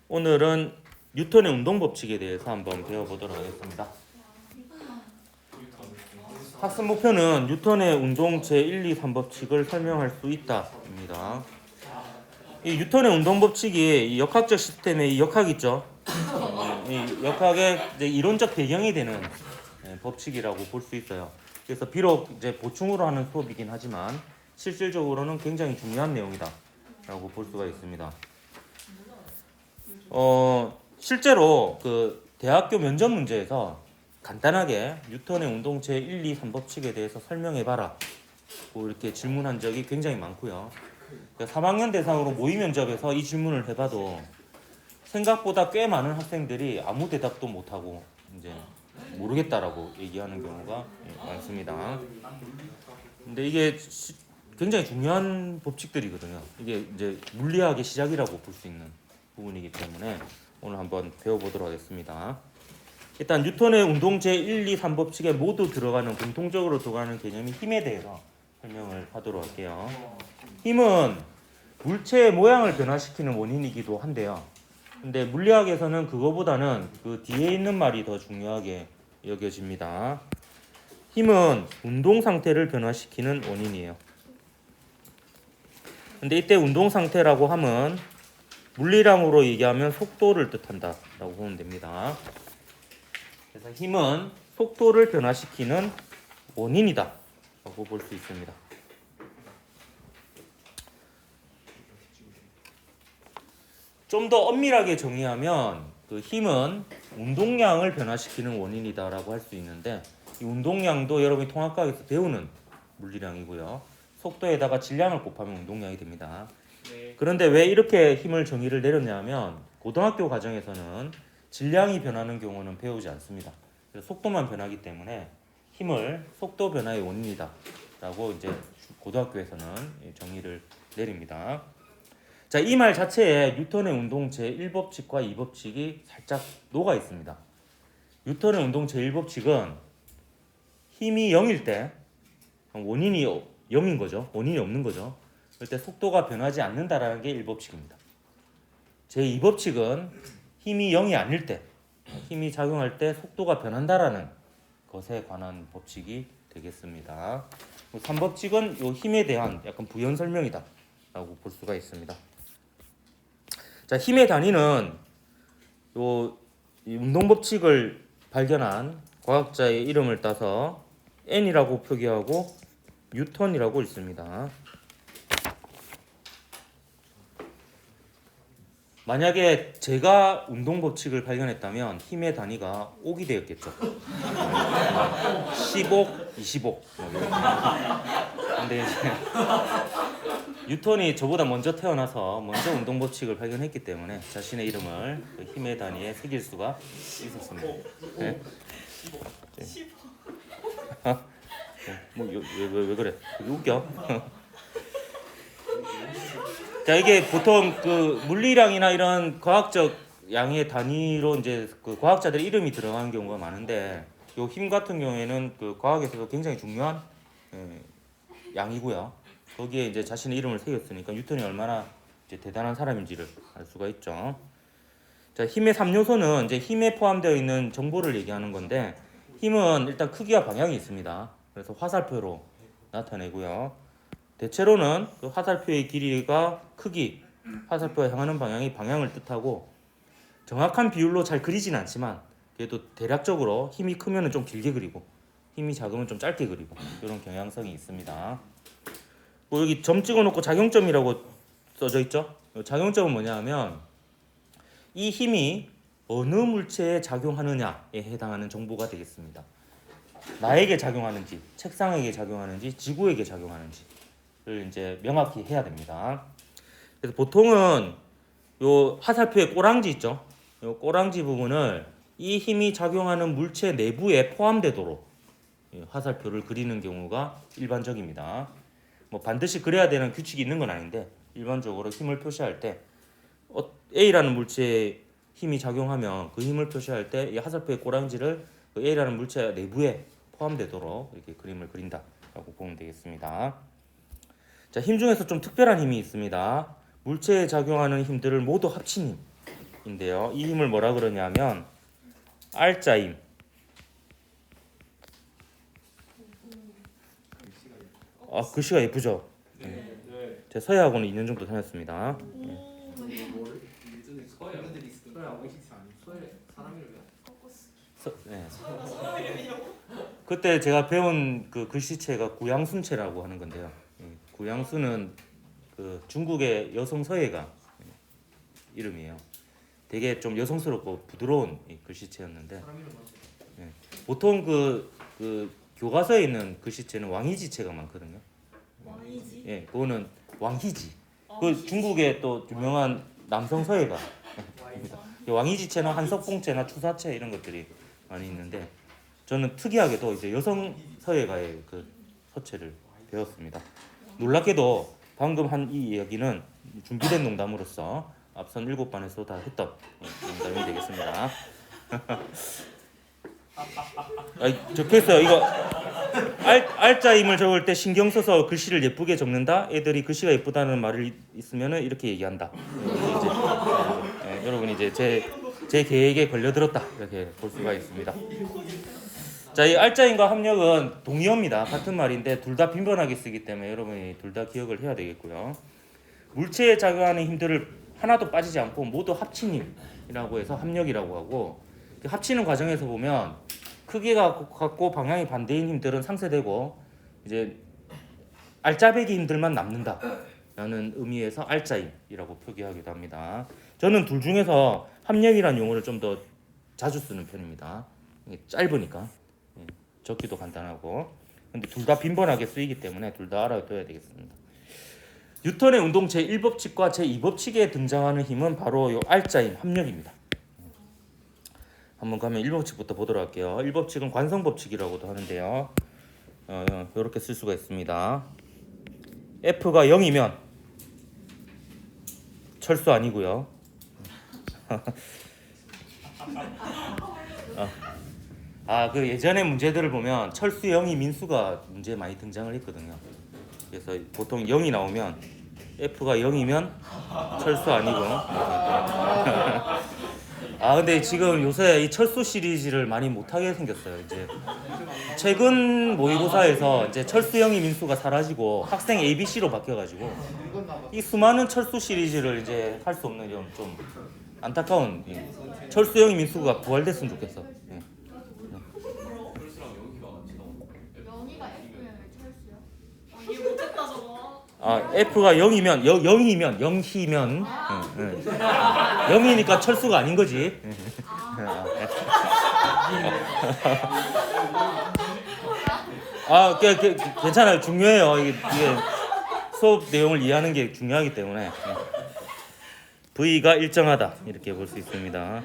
오늘은 뉴턴의 운동 법칙에 대해서 한번 배워보도록 하겠습니다. 학습 목표는 뉴턴의 운동 제1, 2, 3법칙을 설명할 수 있다입니다. 이 뉴턴의 운동 법칙이 이 역학적 시스템의 이 역학 있죠. 이 역학의 이제 이론적 배경이 되는 법칙이라고 볼 수 있어요. 그래서 비록 이제 보충으로 하는 수업이긴 하지만 실질적으로는 굉장히 중요한 내용이다라고 볼 수가 있습니다. 실제로 그 대학교 면접 문제에서 간단하게 뉴턴의 운동 제1, 2, 3법칙에 대해서 설명해봐라 뭐 이렇게 질문한 적이 굉장히 많고요. 3학년 대상으로 모의 면접에서 이 질문을 해봐도 생각보다 꽤 많은 학생들이 아무 대답도 못하고 이제 모르겠다라고 얘기하는 경우가 많습니다. 근데 이게 굉장히 중요한 법칙들이거든요. 이게 이제 물리학의 시작이라고 볼 수 있는 부분이기 때문에 오늘 한번 배워보도록 하겠습니다. 일단 뉴턴의 운동 제1, 2, 3법칙에 모두 들어가는 공통적으로 들어가는 개념이 힘에 대해서 설명을 하도록 할게요. 힘은 물체의 모양을 변화시키는 원인이기도 한데요. 근데 물리학에서는 그거보다는 그 뒤에 있는 말이 더 중요하게 여겨집니다. 힘은 운동 상태를 변화시키는 원인이에요. 근데 이때 운동 상태라고 하면 물리량으로 얘기하면 속도를 뜻한다라고 보면 됩니다. 그래서 힘은 속도를 변화시키는 원인이다라고 볼 수 있습니다. 좀 더 엄밀하게 정의하면 그 힘은 운동량을 변화시키는 원인이다라고 할 수 있는데 이 운동량도 여러분이 통합과학에서 배우는 물리량이고요. 속도에다가 질량을 곱하면 운동량이 됩니다. 그런데 왜 이렇게 힘을 정의를 내렸냐면 고등학교 과정에서는 질량이 변하는 경우는 배우지 않습니다. 그래서 속도만 변하기 때문에 힘을 속도 변화의 원인이다 라고 이제 고등학교에서는 정의를 내립니다. 자, 이 말 자체에 뉴턴의 운동 제1법칙과 2법칙이 살짝 녹아 있습니다. 뉴턴의 운동 제1법칙은 힘이 0일 때 원인이 0인 거죠. 원인이 없는 거죠. 그럴 때 속도가 변하지 않는다라는 게 1법칙입니다. 제2법칙은 힘이 0이 아닐 때, 힘이 작용할 때 속도가 변한다라는 것에 관한 법칙이 되겠습니다. 3법칙은 이 힘에 대한 약간 부연 설명이다 라고 볼 수가 있습니다. 자, 힘의 단위는 이 운동 법칙을 발견한 과학자의 이름을 따서 N이라고 표기하고 뉴턴이라고 읽습니다. 만약에 제가 운동 법칙을 발견했다면 힘의 단위가 옥이 되었겠죠. 10옥, 20옥. 근데 이제 뉴턴이 저보다 먼저 태어나서 먼저 운동 법칙을 발견했기 때문에 자신의 이름을 그 힘의 단위에 새길 수가 있었습니다. 네? 왜 그래? 웃겨? 자, 이게 보통 그 물리량이나 이런 과학적 양의 단위로 이제 그 과학자들 이름이 들어가는 경우가 많은데 요 힘 같은 경우에는 그 과학에서도 굉장히 중요한 양이고요. 거기에 이제 자신의 이름을 새겼으니까 뉴턴이 얼마나 이제 대단한 사람인지를 알 수가 있죠. 자, 힘의 3요소는 이제 힘에 포함되어 있는 정보를 얘기하는 건데 힘은 일단 크기와 방향이 있습니다. 그래서 화살표로 나타내고요. 대체로는 그 화살표의 길이가 크기, 화살표가 향하는 방향이 방향을 뜻하고 정확한 비율로 잘 그리진 않지만 그래도 대략적으로 힘이 크면 좀 길게 그리고 힘이 작으면 좀 짧게 그리고 이런 경향성이 있습니다. 뭐 여기 점 찍어놓고 작용점이라고 써져 있죠. 작용점은 뭐냐 하면 이 힘이 어느 물체에 작용하느냐에 해당하는 정보가 되겠습니다. 나에게 작용하는지, 책상에게 작용하는지, 지구에게 작용하는지를 이제 명확히 해야 됩니다. 그래서 보통은 요 화살표의 꼬랑지 있죠. 요 꼬랑지 부분을 이 힘이 작용하는 물체 내부에 포함되도록 화살표를 그리는 경우가 일반적입니다. 뭐 반드시 그래야 되는 규칙이 있는 건 아닌데 일반적으로 힘을 표시할 때 A라는 물체에 힘이 작용하면 그 힘을 표시할 때 이 화살표의 꼬랑지를 그 A라는 물체 내부에 포함되도록 이렇게 그림을 그린다라고 보면 되겠습니다. 자, 힘 중에서 좀 특별한 힘이 있습니다. 물체에 작용하는 힘들을 모두 합친 힘. 힘인데요. 이 힘을 뭐라 그러냐면 R자 힘. 아, 글씨가 예쁘죠? 제 서예학원은 2년 정도 다녔습니다. 네. 그때 제가 배운 그 글씨체가 구양순체라고 하는 건데요. 구양순은 그 중국의 여성 서예가 이름이에요. 되게 좀 여성스럽고 부드러운 글씨체였는데 보통 그 교과서에 있는 글씨체는 왕이지체가 많거든요. 왕이지? 예, 그거는 왕희지. 그 중국의 또 유명한 남성 서예가 왕이지체나 한석봉체나 추사체 이런 것들이 많이 있는데 저는 특이하게도 이제 여성 서예가의 그 서체를 배웠습니다. 놀랍게도 방금 한 이 이야기는 준비된 농담으로서 앞선 7반에서 다 했던 농담이 되겠습니다. 적혀있어요. 이거 R자임을 적을 때 신경 써서 글씨를 예쁘게 적는다. 애들이 글씨가 예쁘다는 말을 있으면은 이렇게 얘기한다. 여러분이 이제 제 계획에 걸려들었다 이렇게 볼 수가 있습니다. 자, 이 R자임과 합력은 동의어입니다. 같은 말인데 둘 다 빈번하게 쓰기 때문에 여러분이 둘 다 기억을 해야 되겠고요. 물체에 작용하는 힘들을 하나도 빠지지 않고 모두 합친 힘이라고 해서 합력이라고 하고, 그 합치는 과정에서 보면 크기가 같고 방향이 반대인 힘들은 상쇄되고 이제 알짜배기 힘들만 남는다라는 의미에서 R자임이라고 표기하기도 합니다. 저는 둘 중에서 합력이라는 용어를 좀 더 자주 쓰는 편입니다. 짧으니까 적기도 간단하고, 근데 둘 다 빈번하게 쓰이기 때문에 둘 다 알아둬야 되겠습니다. 뉴턴의 운동 제1법칙과 제2법칙에 등장하는 힘은 바로 이 R자임 합력입니다. 한번 가면 1법칙부터 보도록 할게요. 1법칙은 관성법칙이라고도 하는데요. 이렇게 쓸 수가 있습니다. F가 0이면 철수 아니고요. 그 예전의 문제들을 보면 철수 0이 민수가 문제에 많이 등장을 했거든요. 그래서 보통 0이 나오면 F가 0이면 철수 아니고. 근데 지금 요새 이 철수 시리즈를 많이 못하게 생겼어요. 이제 최근 모의고사에서 이제 철수 0이 민수가 사라지고 학생 ABC로 바뀌어가지고 이 수많은 철수 시리즈를 이제 할 수 없는 좀 안타까운 철수 0이 민수가 부활됐으면 좋겠어. 영희가 F면 왜 철수야? 이해 못했다 저거. F가 0이면 0이면 0이니까 철수가 아닌 거지. 괜찮아요. 중요해요. 이게 수업 내용을 이해하는 게 중요하기 때문에 V가 일정하다 이렇게 볼 수 있습니다.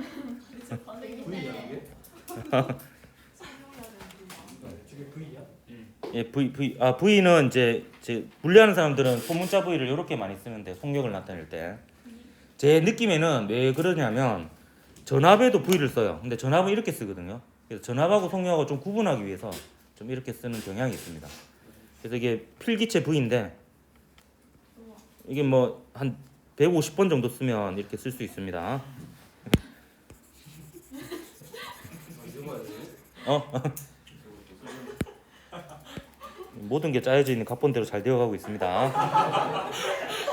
V는 이제 분리하는 사람들은 소문자 V를 이렇게 많이 쓰는데 속력을 나타낼 때 제 느낌에는 왜 그러냐면 전압에도 V를 써요. 근데 전압은 이렇게 쓰거든요. 그래서 전압하고 속력을 좀 구분하기 위해서 좀 이렇게 쓰는 경향이 있습니다. 그래서 이게 필기체 V인데 이게 뭐 한 150번 정도 쓰면 이렇게 쓸 수 있습니다. 모든 게 짜여져 있는 각본대로 잘 되어가고 있습니다.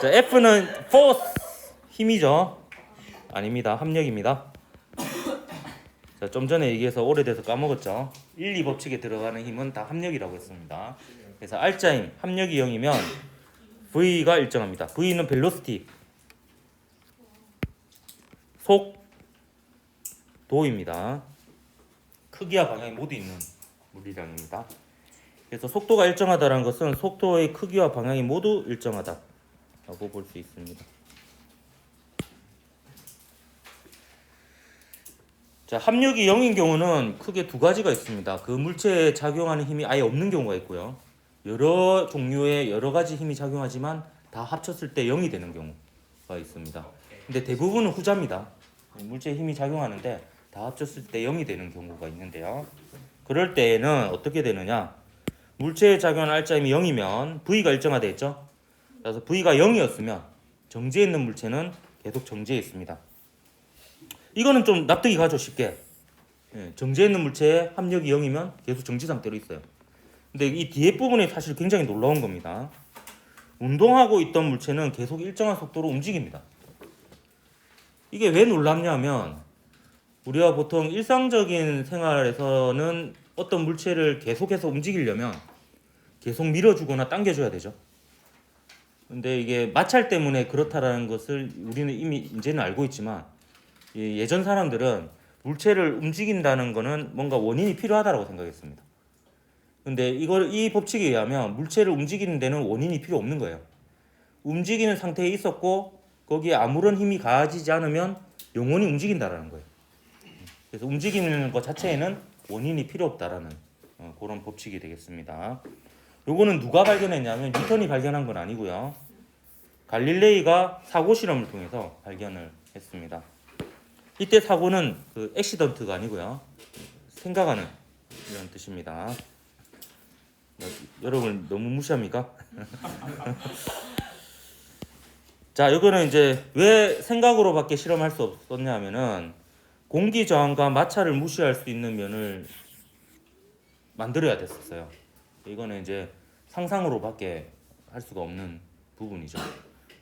자, F는 force 힘이죠. 아닙니다. 합력입니다. 자, 좀 전에 얘기해서 오래돼서 까먹었죠. 1, 2법칙에 들어가는 힘은 다 합력이라고 했습니다. 그래서 R자임 합력이 0이면 V가 일정합니다. V는 velocity 속도입니다. 크기와 방향이 모두 있는 물리량입니다. 그래서 속도가 일정하다는 것은 속도의 크기와 방향이 모두 일정하다라고 볼 수 있습니다. 자, 합력이 0인 경우는 크게 두 가지가 있습니다. 그 물체에 작용하는 힘이 아예 없는 경우가 있고요. 여러 종류의 여러 가지 힘이 작용하지만 다 합쳤을 때 0이 되는 경우가 있습니다. 근데 대부분은 후자입니다. 물체에 힘이 작용하는데 다 합쳤을 때 0이 되는 경우가 있는데요. 그럴 때에는 어떻게 되느냐? 물체에 작용하는 R자임이 0이면 V가 일정하다 했죠? 그래서 V가 0이었으면 정지해 있는 물체는 계속 정지해 있습니다. 이거는 좀 납득이 가죠, 쉽게. 예, 정지해 있는 물체의 합력이 0이면 계속 정지 상태로 있어요. 근데 이 뒤에 부분이 사실 굉장히 놀라운 겁니다. 운동하고 있던 물체는 계속 일정한 속도로 움직입니다. 이게 왜 놀랍냐면 우리가 보통 일상적인 생활에서는 어떤 물체를 계속해서 움직이려면 계속 밀어주거나 당겨줘야 되죠. 근데 이게 마찰 때문에 그렇다라는 것을 우리는 이미 이제는 알고 있지만 예전 사람들은 물체를 움직인다는 거는 뭔가 원인이 필요하다고 생각했습니다. 근데 이 법칙에 의하면 물체를 움직이는 데는 원인이 필요 없는 거예요. 움직이는 상태에 있었고 거기에 아무런 힘이 가해지지 않으면 영원히 움직인다라는 거예요. 그래서 움직이는 것 자체에는 원인이 필요 없다라는 그런 법칙이 되겠습니다. 요거는 누가 발견했냐면 뉴턴이 발견한 건 아니고요. 갈릴레이가 사고 실험을 통해서 발견을 했습니다. 이때 사고는 그 액시던트가 아니고요. 생각하는 이런 뜻입니다. 여러분 너무 무시합니까? 자, 이거는 이제 왜 생각으로밖에 실험할 수 없었냐면은 공기 저항과 마찰을 무시할 수 있는 면을 만들어야 됐었어요. 이거는 이제 상상으로밖에 할 수가 없는 부분이죠.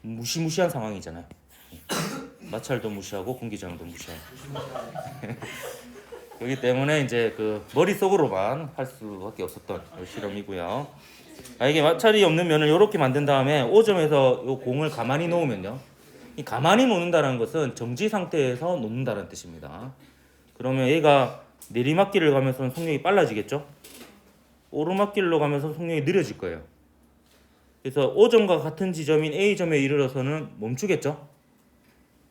무시무시한 상황이잖아요. 마찰도 무시하고 공기 저항도 무시하고. 그렇기 때문에 이제 그 머릿속으로만 할 수밖에 없었던 실험이고요. 이게 마찰이 없는 면을 이렇게 만든 다음에 5점에서 이 공을 가만히 놓으면요. 이 가만히 놓는다는 것은 정지 상태에서 놓는다는 뜻입니다. 그러면 얘가 내리막길을 가면서는 속력이 빨라지겠죠? 오르막길로 가면서 속력이 느려질 거예요. 그래서 O점과 같은 지점인 A점에 이르러서는 멈추겠죠?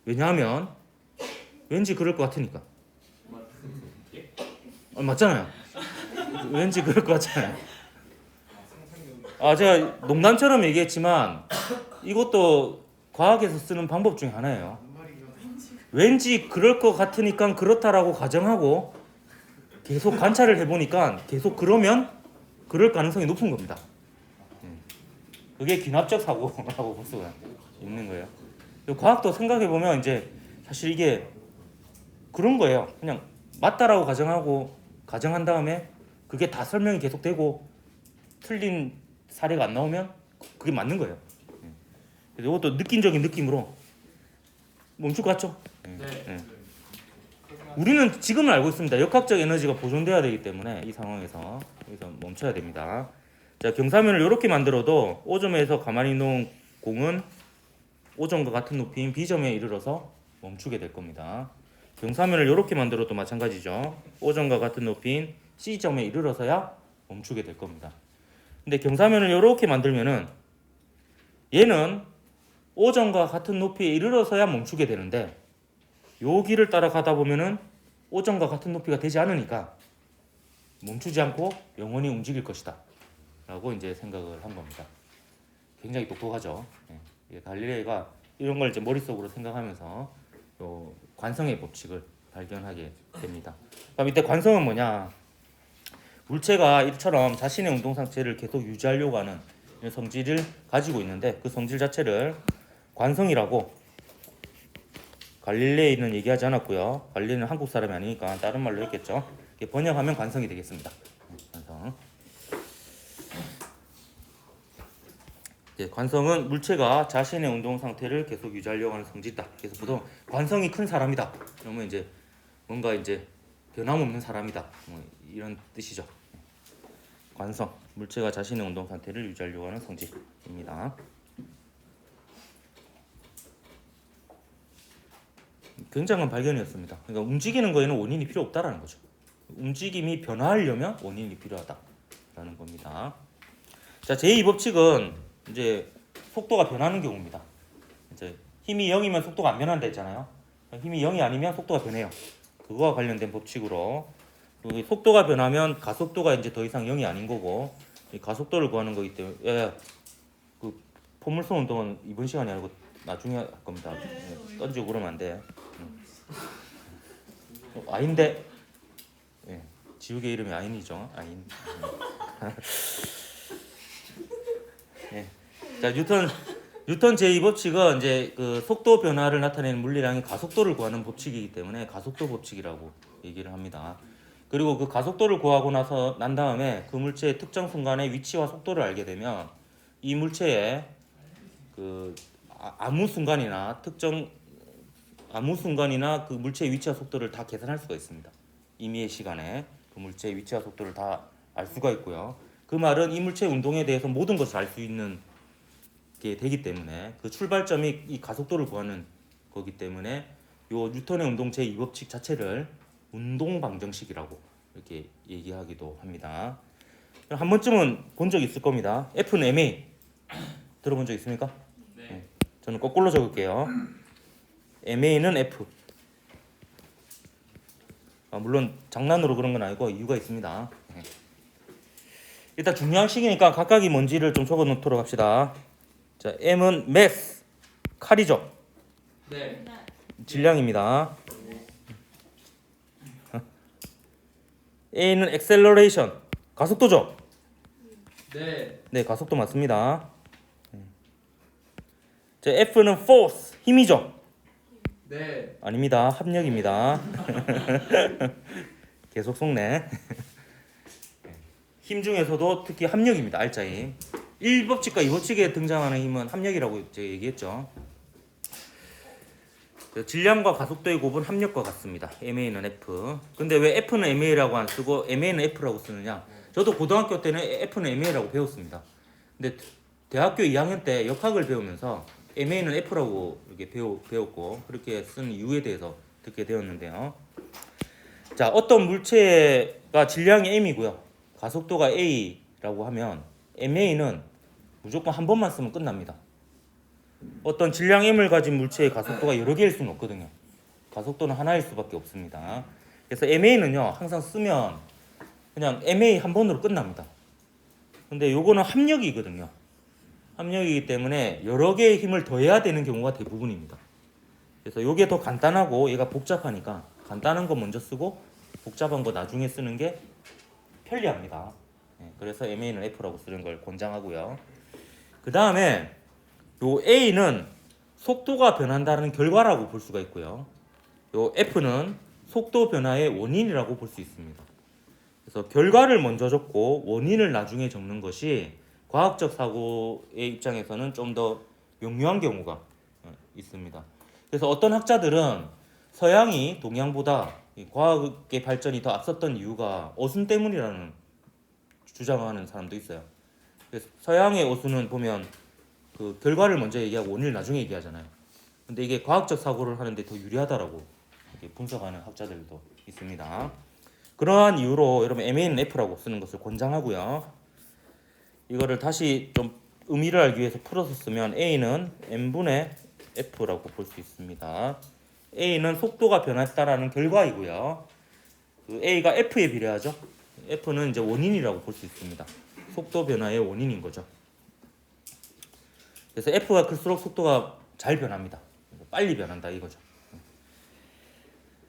왜냐하면 왠지 그럴 것 같으니까. 맞잖아요. 왠지 그럴 것 같잖아요. 제가 농담처럼 얘기했지만 이것도 과학에서 쓰는 방법 중에 하나예요. 왠지 그럴 것 같으니까 그렇다라고 가정하고 계속 관찰을 해보니까 계속 그러면 그럴 가능성이 높은 겁니다. 그게 귀납적 사고라고 볼 수가 있는 거예요. 과학도 생각해보면 이제 사실 이게 그런 거예요. 그냥 맞다라고 가정한 다음에 그게 다 설명이 계속되고 틀린 사례가 안 나오면 그게 맞는 거예요. 그래서 이것도 느낌적인 느낌으로 멈출 것 같죠? 네. 우리는 지금은 알고 있습니다. 역학적 에너지가 보존돼야 되기 때문에 이 상황에서 여기서 멈춰야 됩니다. 자, 경사면을 이렇게 만들어도 O점에서 가만히 놓은 공은 O점과 같은 높이인 B점에 이르러서 멈추게 될 겁니다. 경사면을 이렇게 만들어도 마찬가지죠. O점과 같은 높이인 C점에 이르러서야 멈추게 될 겁니다. 근데 경사면을 이렇게 만들면은 얘는 O점과 같은 높이에 이르러서야 멈추게 되는데 요 길을 따라가다 보면은 O점과 같은 높이가 되지 않으니까 멈추지 않고 영원히 움직일 것이다 라고 이제 생각을 한 겁니다. 굉장히 똑똑하죠. 갈릴레이가 이런 걸 이제 머릿속으로 생각하면서 요 관성의 법칙을 발견하게 됩니다. 그럼 이때 관성은 뭐냐? 물체가 이처럼 자신의 운동 상태를 계속 유지하려고 하는 성질을 가지고 있는데 그 성질 자체를 관성이라고 갈릴레이는 얘기하지 않았고요. 갈릴레이는 한국 사람이 아니니까 다른 말로 했겠죠. 번역하면 관성이 되겠습니다. 관성. 관성은 물체가 자신의 운동 상태를 계속 유지하려고 하는 성질이다. 그래서 보통 관성이 큰 사람이다. 그러면 이제 뭔가 이제 변함없는 사람이다. 뭐 이런 뜻이죠. 관성, 물체가 자신의 운동 상태를 유지하려고 하는 성질입니다. 굉장한 발견이었습니다. 그러니까 움직이는 거에는 원인이 필요 없다라는 거죠. 움직임이 변화하려면 원인이 필요하다라는 겁니다. 자, 제2 법칙은 이제 속도가 변하는 경우입니다. 이제 힘이 0이면 속도가 안 변한다 했잖아요. 힘이 0이 아니면 속도가 변해요. 그거와 관련된 법칙으로 속도가 변하면 가속도가 이제 더 이상 0이 아닌 거고 가속도를 구하는 거기 때문에 그 포물선 운동은 이번 시간이 아니고 나중에 할 겁니다. 던지고 그러면 안 돼. 아인데 지우개 이름이 아인이죠. 아인. 자, 뉴턴 제2법칙은 이제 그 속도 변화를 나타내는 물리량의 가속도를 구하는 법칙이기 때문에 가속도 법칙이라고 얘기를 합니다. 그리고 그 가속도를 구하고 나서 난 다음에 그 물체의 특정 순간의 위치와 속도를 알게 되면 이 물체의 그 아무 순간이나 그 물체의 위치와 속도를 다 계산할 수가 있습니다. 임의의 시간에 그 물체의 위치와 속도를 다 알 수가 있고요. 그 말은 이 물체의 운동에 대해서 모든 것을 알 수 있는 게 되기 때문에 그 출발점이 이 가속도를 구하는 거기 때문에 요 뉴턴의 운동 제2법칙 자체를 운동 방정식이라고 이렇게 얘기하기도 합니다. 한 번쯤은 본 적 있을 겁니다. F는 ma 들어본 적 있습니까? 네. 저는 거꾸로 적을게요. ma는 F. 물론 장난으로 그런 건 아니고 이유가 있습니다. 일단 중요한 식이니까 각각이 뭔지를 좀 적어 놓도록 합시다. 자, M은 mass, 칼이죠. 네. 질량입니다. A는 acceleration, 가속도죠. 네. 네, 가속도 맞습니다. 자, F는 force, 힘이죠. 네. 아닙니다. 합력입니다. 계속 속네. 힘 중에서도 특히 합력입니다. 알짜 힘. 1법칙과 2법칙에 등장하는 힘은 합력이라고 제가 얘기했죠. 질량과 가속도의 곱은 합력과 같습니다. ma는 F. 근데 왜 F는 ma라고 안 쓰고 ma는 F라고 쓰느냐? 저도 고등학교 때는 F는 ma라고 배웠습니다. 근데 대학교 2학년 때 역학을 배우면서 ma는 F라고 이렇게 배웠고 그렇게 쓴 이유에 대해서 듣게 되었는데요. 자, 어떤 물체가 질량이 m이고요. 가속도가 a라고 하면 ma는 무조건 한 번만 쓰면 끝납니다. 어떤 질량 m을 가진 물체의 가속도가 여러 개일 수는 없거든요. 가속도는 하나일 수밖에 없습니다. 그래서 ma는요 항상 쓰면 그냥 ma 한 번으로 끝납니다. 근데 요거는 합력이거든요. 합력이기 때문에 여러 개의 힘을 더해야 되는 경우가 대부분입니다. 그래서 요게 더 간단하고 얘가 복잡하니까 간단한 거 먼저 쓰고 복잡한 거 나중에 쓰는 게 편리합니다. 그래서 ma는 F라고 쓰는 걸 권장하고요. 그 다음에 요 A는 속도가 변한다는 결과라고 볼 수가 있고요. 요 F는 속도 변화의 원인이라고 볼 수 있습니다. 그래서 결과를 먼저 적고 원인을 나중에 적는 것이 과학적 사고의 입장에서는 좀 더 명료한 경우가 있습니다. 그래서 어떤 학자들은 서양이 동양보다 과학의 발전이 더 앞섰던 이유가 어순 때문이라는 주장하는 사람도 있어요. 그래서 서양의 어순은 보면 그 결과를 먼저 얘기하고 원인을 나중에 얘기하잖아요. 근데 이게 과학적 사고를 하는데 더 유리하다라고 이렇게 분석하는 학자들도 있습니다. 그러한 이유로 여러분 ma는 F라고 쓰는 것을 권장하고요. 이거를 다시 좀 의미를 알기 위해서 풀어서 쓰면 A는 M분의 F라고 볼 수 있습니다. A는 속도가 변했다라는 결과이고요. 그 A가 F에 비례하죠. F는 이제 원인이라고 볼 수 있습니다. 속도 변화의 원인인 거죠. 그래서 F가 클수록 속도가 잘 변합니다. 빨리 변한다 이거죠.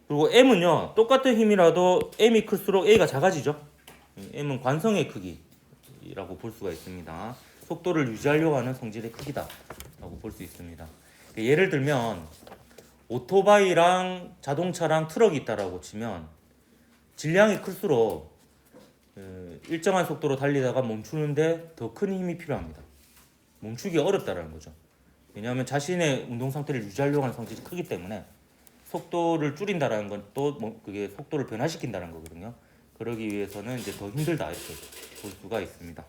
그리고 M은요 똑같은 힘이라도 M이 클수록 A가 작아지죠. M은 관성의 크기라고 볼 수가 있습니다. 속도를 유지하려고 하는 성질의 크기다라고 볼 수 있습니다. 예를 들면 오토바이랑 자동차랑 트럭이 있다라고 치면 질량이 클수록 일정한 속도로 달리다가 멈추는데 더 큰 힘이 필요합니다. 멈추기 어렵다라는 거죠. 왜냐하면 자신의 운동 상태를 유지하려고 하는 성질이 크기 때문에 속도를 줄인다라는 건 또 그게 속도를 변화시킨다는 거거든요. 그러기 위해서는 이제 더 힘들다 이렇게 볼 수가 있습니다.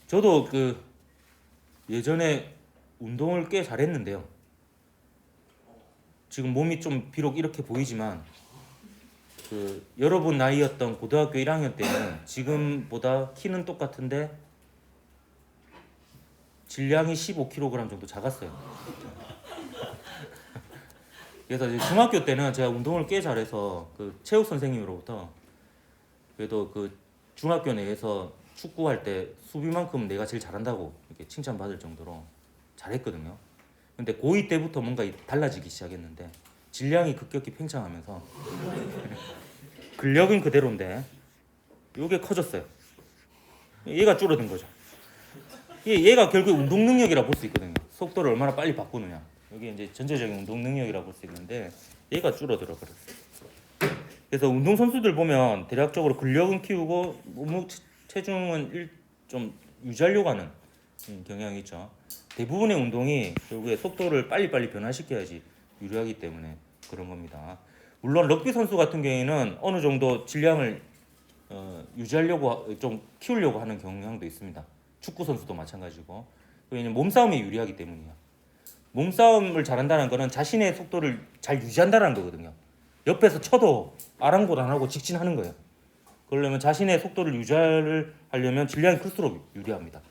저도 그 예전에 운동을 꽤 잘했는데요. 지금 몸이 좀 비록 이렇게 보이지만 그 여러분 나이였던 고등학교 1학년 때는 지금보다 키는 똑같은데 질량이 15kg 정도 작았어요. 그래서 이제 중학교 때는 제가 운동을 꽤 잘해서 그 체육 선생님으로부터 그래도 그 중학교 내에서 축구할 때 수비만큼 내가 제일 잘한다고 이렇게 칭찬받을 정도로 잘했거든요. 근데 고2 때부터 뭔가 달라지기 시작했는데 질량이 급격히 팽창하면서 근력은 그대로인데 이게 커졌어요. 얘가 줄어든 거죠. 얘가 결국 운동 능력이라 볼 수 있거든요. 속도를 얼마나 빨리 바꾸느냐. 이게 이제 전체적인 운동 능력이라 볼 수 있는데 얘가 줄어들어 버렸어요. 그래서 운동 선수들 보면 대략적으로 근력은 키우고 몸무 체중은 좀 유지하려고 하는 경향이 있죠. 대부분의 운동이 결국에 속도를 빨리빨리 변화시켜야지 유리하기 때문에 그런 겁니다. 물론 럭비 선수 같은 경우에는 어느 정도 질량을 유지하려고 좀 키우려고 하는 경향도 있습니다. 축구 선수도 마찬가지고. 왜냐면 몸싸움이 유리하기 때문이에요. 몸싸움을 잘한다는 거는 자신의 속도를 잘 유지한다는 거거든요. 옆에서 쳐도 아랑곳안하고 직진하는 거예요. 그러려면 자신의 속도를 유지하려면 질량이 클수록 유리합니다.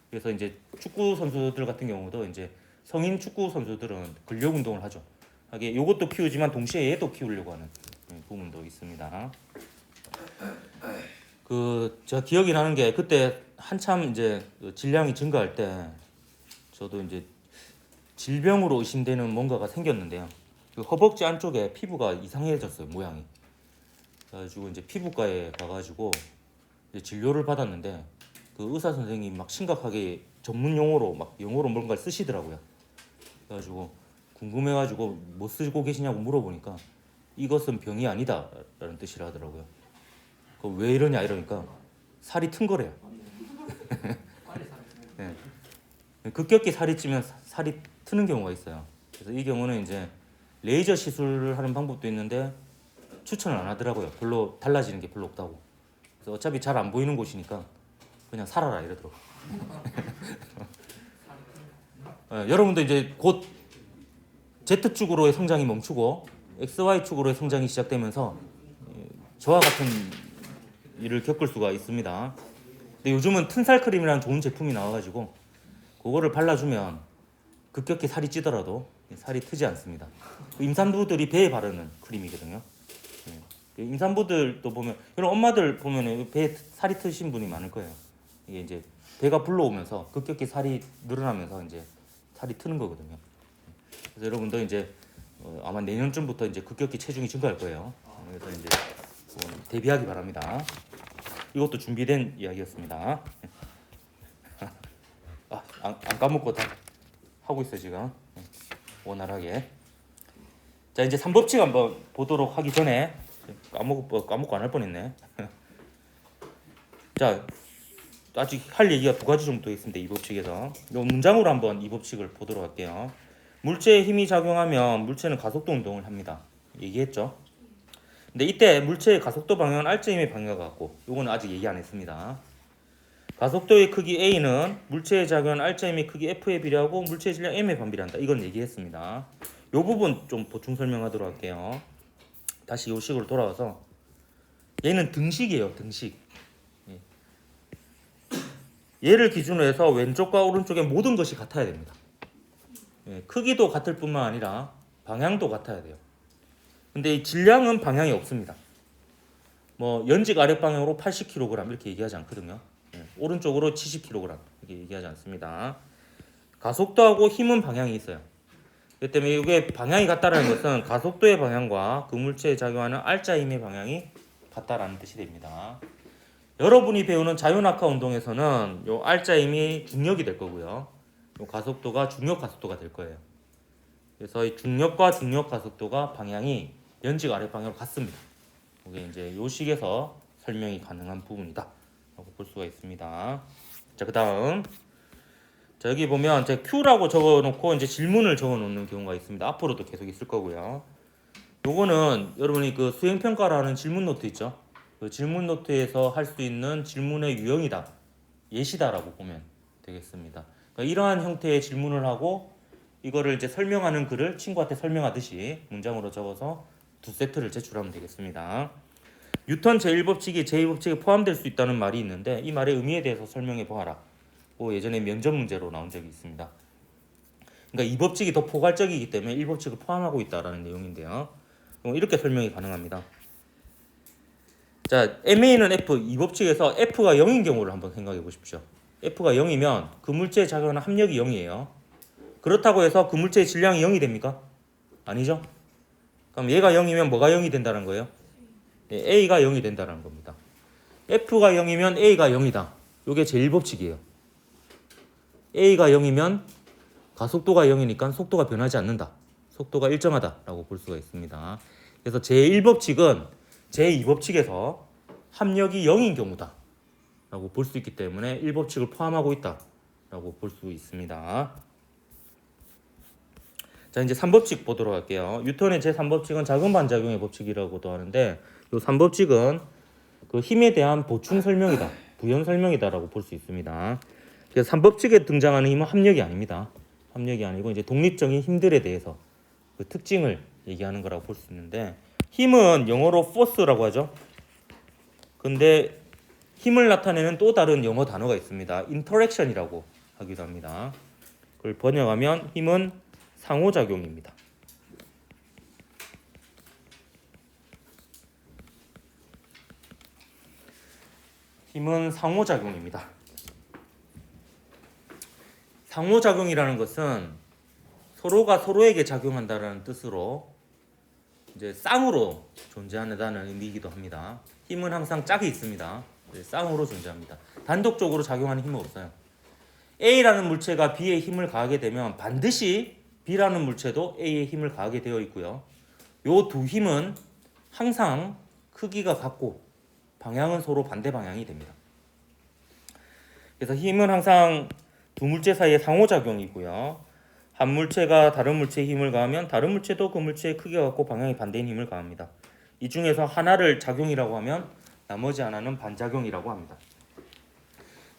그래서 이제 축구 선수들 같은 경우도 이제 성인 축구 선수들은 근력 운동을 하죠. 하게 이것도 키우지만 동시에 얘도 키우려고 하는 부분도 있습니다. 제가 기억이 나는 게 그때 한참 이제 질량이 증가할 때 저도 이제 질병으로 의심되는 뭔가가 생겼는데요. 그 허벅지 안쪽에 피부가 이상해졌어요, 모양이. 그래가지고 이제 피부과에 가가지고 이제 진료를 받았는데 그 의사 선생님이 막 심각하게 전문 용어로 막 영어로 뭔가를 쓰시더라고요. 그래가지고 궁금해가지고 뭐 쓰고 계시냐고 물어보니까 이것은 병이 아니다라는 뜻이라 하더라고요. 왜 이러냐 이러니까 살이 튼 거래요. 네. 급격히 살이 찌면 살이 트는 경우가 있어요. 그래서 이 경우는 이제 레이저 시술을 하는 방법도 있는데 추천을 안 하더라고요. 별로 달라지는 게 별로 없다고. 그래서 어차피 잘 안 보이는 곳이니까 그냥 살아라 이러더라고요. 여러분도 이제 곧 Z축으로의 성장이 멈추고 XY축으로의 성장이 시작되면서 저와 같은 일을 겪을 수가 있습니다. 근데 요즘은 튼살 크림이라는 좋은 제품이 나와가지고 그거를 발라주면 급격히 살이 찌더라도 살이 트지 않습니다. 임산부들이 배에 바르는 크림이거든요. 임산부들도 보면 이런 엄마들 보면 배에 살이 트신 분이 많을 거예요. 이게 이제 배가 불러오면서 급격히 살이 늘어나면서 이제 살이 트는 거거든요. 그래서 여러분도 이제 아마 내년쯤부터 이제 급격히 체중이 증가할 거예요. 그래서 이제 대비하기 바랍니다. 이것도 준비된 이야기였습니다. 안 까먹고 다 하고 있어 지금 원활하게. 자 이제 3법칙 한번 보도록 하기 전에 까먹고 안 할 뻔했네. 자 아직 할 얘기가 두 가지 정도 있습니다. 이 법칙에서 이 문장으로 한번 이 법칙을 보도록 할게요. 물체에 힘이 작용하면 물체는 가속도 운동을 합니다. 얘기했죠. 근데 이때 물체의 가속도 방향은 R자임의 방향과 같고 요거는 아직 얘기 안 했습니다. 가속도의 크기 A는 물체에 작용하는 R자임의 크기 F에 비례하고 물체의 질량 M에 반비례한다. 이건 얘기했습니다. 요 부분 좀 보충 설명하도록 할게요. 다시 요 식으로 돌아와서 얘는 등식이에요. 등식. 얘를 기준으로 해서 왼쪽과 오른쪽의 모든 것이 같아야 됩니다. 크기도 같을 뿐만 아니라 방향도 같아야 돼요. 근데 이 질량은 방향이 없습니다. 뭐 연직 아랫 방향으로 80kg 이렇게 얘기하지 않거든요. 오른쪽으로 70kg 이렇게 얘기하지 않습니다. 가속도하고 힘은 방향이 있어요. 그렇기 때문에 이게 방향이 같다라는 것은 가속도의 방향과 그 물체에 작용하는 R자 힘의 방향이 같다라는 뜻이 됩니다. 여러분이 배우는 자유낙하 운동에서는 요 R자 힘이 중력이 될 거고요. 요 가속도가 중력 가속도가 될 거예요. 그래서 이 중력과 중력 가속도가 방향이 연직 아랫 방향으로 같습니다. 이게 이제 요 식에서 설명이 가능한 부분이다 라고 볼 수가 있습니다. 자, 그다음 자, 여기 보면 이제 Q라고 적어놓고 이제 질문을 적어놓는 경우가 있습니다. 앞으로도 계속 있을 거고요. 요거는 여러분이 그 수행평가라는 질문 노트 있죠. 그 질문 노트에서 할 수 있는 질문의 유형이다, 예시다라고 보면 되겠습니다. 그러니까 이러한 형태의 질문을 하고 이거를 이제 설명하는 글을 친구한테 설명하듯이 문장으로 적어서 두 세트를 제출하면 되겠습니다. 뉴턴 제1법칙이 제2법칙에 포함될 수 있다는 말이 있는데 이 말의 의미에 대해서 설명해 보아라. 예전에 면접 문제로 나온 적이 있습니다. 그러니까 이 법칙이 더 포괄적이기 때문에 1법칙을 포함하고 있다라는 내용인데요. 이렇게 설명이 가능합니다. 자, MA는 F, 이 법칙에서 F가 0인 경우를 한번 생각해 보십시오. F가 0이면 그 물체에 작용하는 합력이 0이에요. 그렇다고 해서 그 물체의 질량이 0이 됩니까? 아니죠? 그럼 얘가 0이면 뭐가 0이 된다는 거예요? A가 0이 된다는 겁니다. F가 0이면 A가 0이다. 이게 제1법칙이에요. A가 0이면 가속도가 0이니까 속도가 변하지 않는다. 속도가 일정하다라고 볼 수가 있습니다. 그래서 제1법칙은 제2법칙에서 합력이 0인 경우다 라고 볼 수 있기 때문에 1법칙을 포함하고 있다 라고 볼 수 있습니다. 자, 이제 3법칙 보도록 할게요. 뉴턴의 제3법칙은 작용 반작용의 법칙이라고도 하는데 이 3법칙은 그 힘에 대한 보충 설명이다. 부연 설명이다라고 볼 수 있습니다. 그래서 3법칙에 등장하는 힘은 합력이 아닙니다. 합력이 아니고 이제 독립적인 힘들에 대해서 그 특징을 얘기하는 거라고 볼 수 있는데 힘은 영어로 force라고 하죠. 근데 힘을 나타내는 또 다른 영어 단어가 있습니다. interaction이라고 하기도 합니다. 그걸 번역하면 힘은 상호작용입니다. 힘은 상호작용입니다. 상호작용이라는 것은 서로가 서로에게 작용한다는 뜻으로 이제 쌍으로 존재한다는 의미이기도 합니다. 힘은 항상 짝이 있습니다. 쌍으로 존재합니다. 단독적으로 작용하는 힘은 없어요. A라는 물체가 B에 힘을 가하게 되면 반드시 B라는 물체도 A에 힘을 가하게 되어 있고요. 요 두 힘은 항상 크기가 같고 방향은 서로 반대 방향이 됩니다. 그래서 힘은 항상 두 물체 사이의 상호작용이고요. 한 물체가 다른 물체에 힘을 가하면 다른 물체도 그 물체의 크기가 같고 방향이 반대인 힘을 가합니다. 이 중에서 하나를 작용이라고 하면 나머지 하나는 반작용이라고 합니다.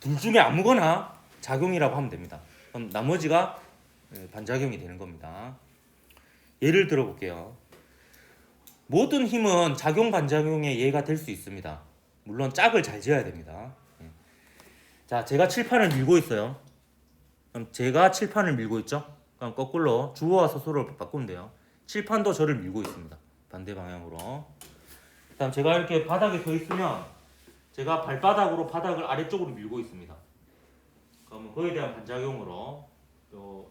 둘 중에 아무거나 작용이라고 하면 됩니다. 그럼 나머지가 반작용이 되는 겁니다. 예를 들어 볼게요. 모든 힘은 작용 반작용의 예가 될 수 있습니다. 물론 짝을 잘 지어야 됩니다. 자, 제가 칠판을 밀고 있어요. 그럼 제가 칠판을 밀고 있죠? 그럼 거꾸로 주어와 서술을 바꾸면 돼요. 칠판도 저를 밀고 있습니다. 반대 방향으로. 그다음 제가 이렇게 바닥에 서 있으면 제가 발바닥으로 바닥을 아래쪽으로 밀고 있습니다. 그러면 그에 대한 반작용으로 또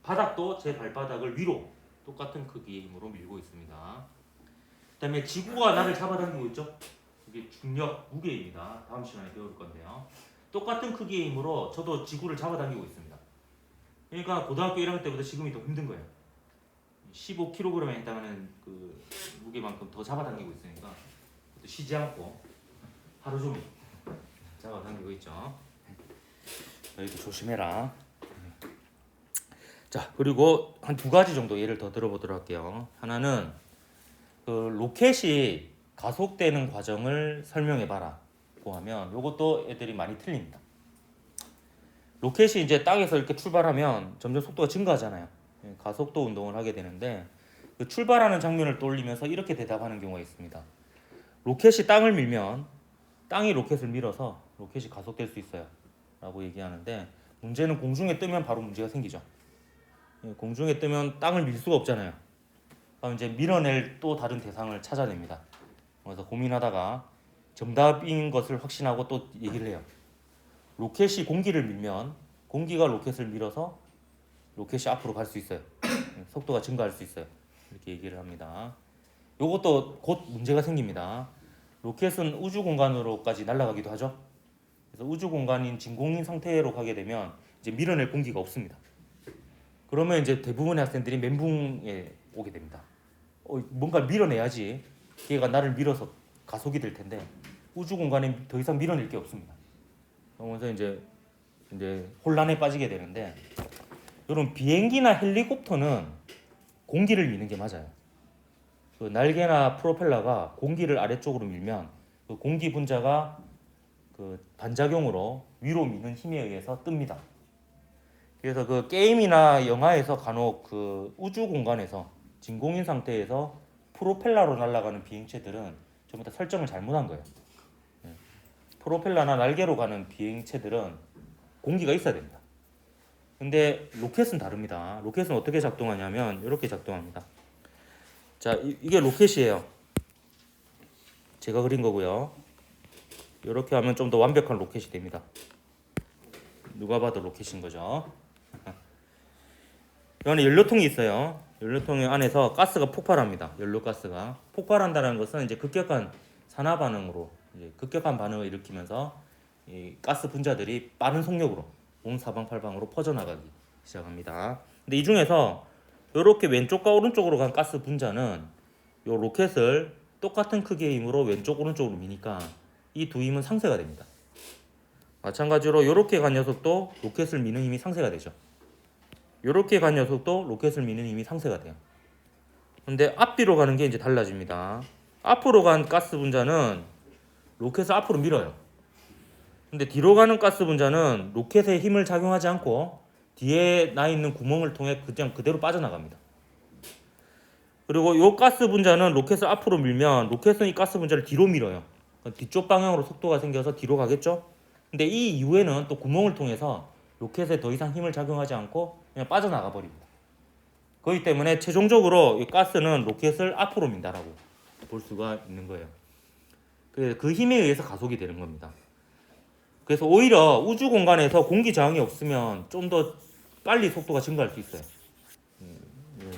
바닥도 제 발바닥을 위로 똑같은 크기의 힘으로 밀고 있습니다. 그다음에 지구가 나를 잡아당기고 있죠? 이게 중력 무게입니다. 다음 시간에 배울 건데요. 똑같은 크기의 힘으로 저도 지구를 잡아당기고 있습니다. 그러니까 고등학교 1학년 때보다 지금이 더 힘든 거예요. 15kg에 해당하는 그 무게만큼 더 잡아당기고 있으니까 쉬지 않고 하루 종일 잡아당기고 있죠. 이렇게 조심해라. 자, 그리고 한 두 가지 정도 예를 더 들어보도록 할게요. 하나는 그 로켓이 가속되는 과정을 설명해봐라고 하면 이것도 애들이 많이 틀립니다. 로켓이 이제 땅에서 이렇게 출발하면 점점 속도가 증가하잖아요. 가속도 운동을 하게 되는데 그 출발하는 장면을 떠올리면서 이렇게 대답하는 경우가 있습니다. 로켓이 땅을 밀면 땅이 로켓을 밀어서 로켓이 가속될 수 있어요 라고 얘기하는데 문제는 공중에 뜨면 바로 문제가 생기죠. 공중에 뜨면 땅을 밀 수가 없잖아요. 그럼 이제 밀어낼 또 다른 대상을 찾아냅니다. 그래서 고민하다가 정답인 것을 확신하고 또 얘기를 해요. 로켓이 공기를 밀면 공기가 로켓을 밀어서 로켓이 앞으로 갈 수 있어요. 속도가 증가할 수 있어요. 이렇게 얘기를 합니다. 이것도 곧 문제가 생깁니다. 로켓은 우주 공간으로까지 날아가기도 하죠. 그래서 우주 공간인 진공인 상태로 가게 되면 이제 밀어낼 공기가 없습니다. 그러면 이제 대부분의 학생들이 멘붕에 오게 됩니다. 뭔가 밀어내야지 걔가 나를 밀어서 가속이 될 텐데 우주 공간에 더 이상 밀어낼 게 없습니다. 그러면서 이제 혼란에 빠지게 되는데 여러분 비행기나 헬리콥터는 공기를 미는 게 맞아요. 그 날개나 프로펠러가 공기를 아래쪽으로 밀면 그 공기 분자가 그 반작용으로 위로 미는 힘에 의해서 뜹니다. 그래서 그 게임이나 영화에서 간혹 그 우주 공간에서 진공인 상태에서 프로펠러로 날아가는 비행체들은 전부 다 설정을 잘못한 거예요. 프로펠러나 날개로 가는 비행체들은 공기가 있어야 됩니다. 근데 로켓은 다릅니다. 로켓은 어떻게 작동하냐면 이렇게 작동합니다. 자, 이게 로켓이에요. 제가 그린 거고요. 이렇게 하면 좀 더 완벽한 로켓이 됩니다. 누가 봐도 로켓인 거죠. 여기 연료통이 있어요. 연료통 안에서 가스가 폭발합니다. 연료가스가 폭발한다는 것은 이제 급격한 산화 반응으로 이제 급격한 반응을 일으키면서 이 가스 분자들이 빠른 속력으로 동사방팔방으로 퍼져나가기 시작합니다. 근데 이 중에서 이렇게 왼쪽과 오른쪽으로 간 가스 분자는 요 로켓을 똑같은 크기의 힘으로 왼쪽 오른쪽으로 미니까 이 두 힘은 상쇄가 됩니다. 마찬가지로 이렇게 간 녀석도 로켓을 미는 힘이 상쇄가 되죠. 이렇게 간 녀석도 로켓을 미는 힘이 상쇄가 돼요. 근데 앞뒤로 가는 게 이제 달라집니다. 앞으로 간 가스 분자는 로켓을 앞으로 밀어요. 근데 뒤로 가는 가스 분자는 로켓에 힘을 작용하지 않고 뒤에 나 있는 구멍을 통해 그냥 그대로 빠져나갑니다. 그리고 이 가스 분자는 로켓을 앞으로 밀면 로켓은 이 가스 분자를 뒤로 밀어요. 뒤쪽 방향으로 속도가 생겨서 뒤로 가겠죠? 근데 이 이후에는 또 구멍을 통해서 로켓에 더 이상 힘을 작용하지 않고 그냥 빠져나가 버립니다. 그렇기 때문에 최종적으로 이 가스는 로켓을 앞으로 민다라고 볼 수가 있는 거예요. 그 힘에 의해서 가속이 되는 겁니다. 그래서 오히려 우주 공간에서 공기 저항이 없으면 좀 더 빨리 속도가 증가할 수 있어요.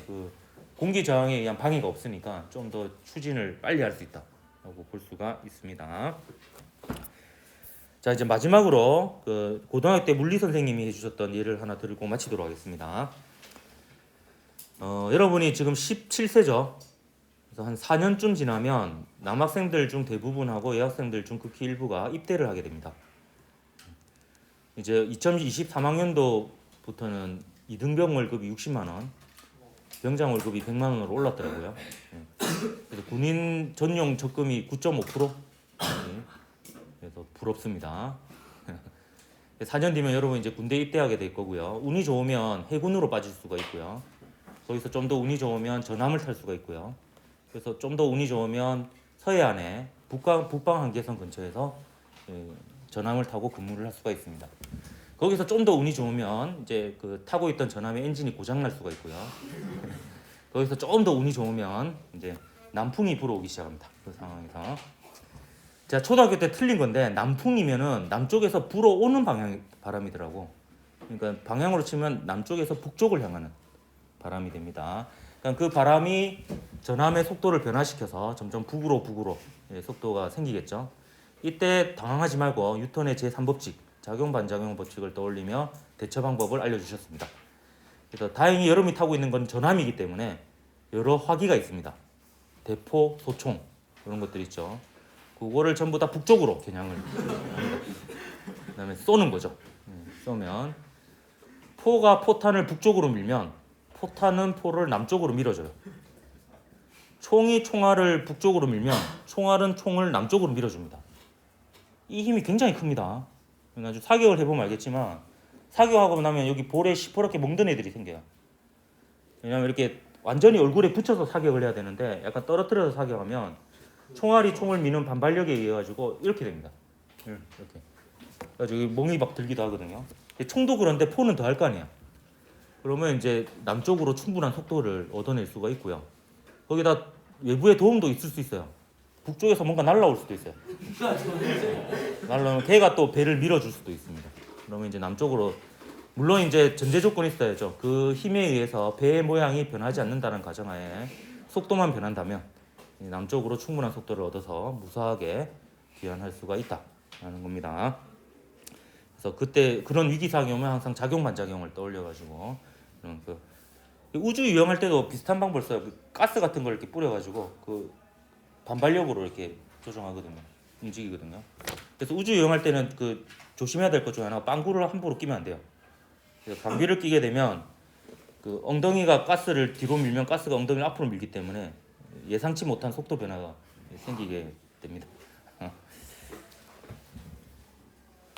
그 공기 저항에 의한 방해가 없으니까 좀 더 추진을 빨리 할 수 있다라고 볼 수가 있습니다. 자, 이제 마지막으로 그 고등학교 때 물리 선생님이 해주셨던 예를 하나 드리고 마치도록 하겠습니다. 여러분이 지금 17세죠. 그래서 한 4년쯤 지나면 남학생들 중 대부분하고 여학생들 중 극히 일부가 입대를 하게 됩니다. 이제 2023학년도부터는 이등병 월급이 60만 원, 병장 월급이 100만 원으로 올랐더라고요. 그래서 군인 전용 적금이 9.5%. 그래서 부럽습니다. 4년 뒤면 여러분 이제 군대 입대하게 될 거고요. 운이 좋으면 해군으로 빠질 수가 있고요. 거기서 좀 더 운이 좋으면 전함을 탈 수가 있고요. 그래서 좀 더 운이 좋으면 서해안에 북방 한계선 근처에서 전함을 타고 근무를 할 수가 있습니다. 거기서 좀 더 운이 좋으면 이제 그 타고 있던 전함의 엔진이 고장 날 수가 있고요. 거기서 좀 더 운이 좋으면 이제 남풍이 불어오기 시작합니다. 그 상황에서 제가 초등학교 때 틀린 건데 남풍이면은 남쪽에서 불어오는 방향 바람이더라고. 그러니까 방향으로 치면 남쪽에서 북쪽을 향하는 바람이 됩니다. 그러니까 그 바람이 전함의 속도를 변화시켜서 점점 북으로 속도가 생기겠죠. 이때 당황하지 말고 뉴턴의 제3법칙, 작용 반작용 법칙을 떠올리며 대처 방법을 알려주셨습니다. 그래서 다행히 여러분이 타고 있는 건 전함이기 때문에 여러 화기가 있습니다. 대포, 소총 이런 것들 있죠. 그거를 전부 다 북쪽으로 겨냥을 합니다. 그다음에 쏘는 거죠. 쏘면 포가 포탄을 북쪽으로 밀면 포탄은 포를 남쪽으로 밀어줘요. 총이 총알을 북쪽으로 밀면 총알은 총을 남쪽으로 밀어줍니다. 이 힘이 굉장히 큽니다. 그러니까 사격을 해보면 알겠지만 사격하고 나면 여기 볼에 시퍼렇게 멍든 애들이 생겨요. 왜냐하면 이렇게 완전히 얼굴에 붙여서 사격을 해야 되는데 약간 떨어뜨려서 사격하면 총알이 총을 미는 반발력에 의해 가지고 이렇게 됩니다. 이렇게. 그래가지고 멍이 막 들기도 하거든요. 총도 그런데 포는 더 할 거 아니야. 그러면 이제 남쪽으로 충분한 속도를 얻어낼 수가 있고요. 거기다 외부의 도움도 있을 수 있어요. 북쪽에서 뭔가 날라올 수도 있어요. 날라오면 걔가 또 배를 밀어줄 수도 있습니다. 그러면 이제 남쪽으로 물론 이제 전제 조건이 있어야죠. 그 힘에 의해서 배의 모양이 변하지 않는다는 가정하에 속도만 변한다면 남쪽으로 충분한 속도를 얻어서 무사하게 귀환할 수가 있다라는 겁니다. 그래서 그때 그런 위기 상황이 오면 항상 작용 반작용을 떠올려가지고 그 우주 유영할 때도 비슷한 방법을 써요. 그 가스 같은 걸 이렇게 뿌려가지고 그 반발력으로 이렇게 조정하거든요. 움직이거든요. 그래서 우주 유영할 때는 그 조심해야 될 것 중에 하나가 빵구를 함부로 끼면 안 돼요. 그래서 방귀를 끼게 되면 그 엉덩이가 가스를 뒤로 밀면 가스가 엉덩이를 앞으로 밀기 때문에 예상치 못한 속도 변화가 생기게 됩니다.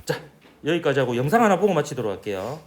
자, 여기까지 하고 영상 하나 보고 마치도록 할게요.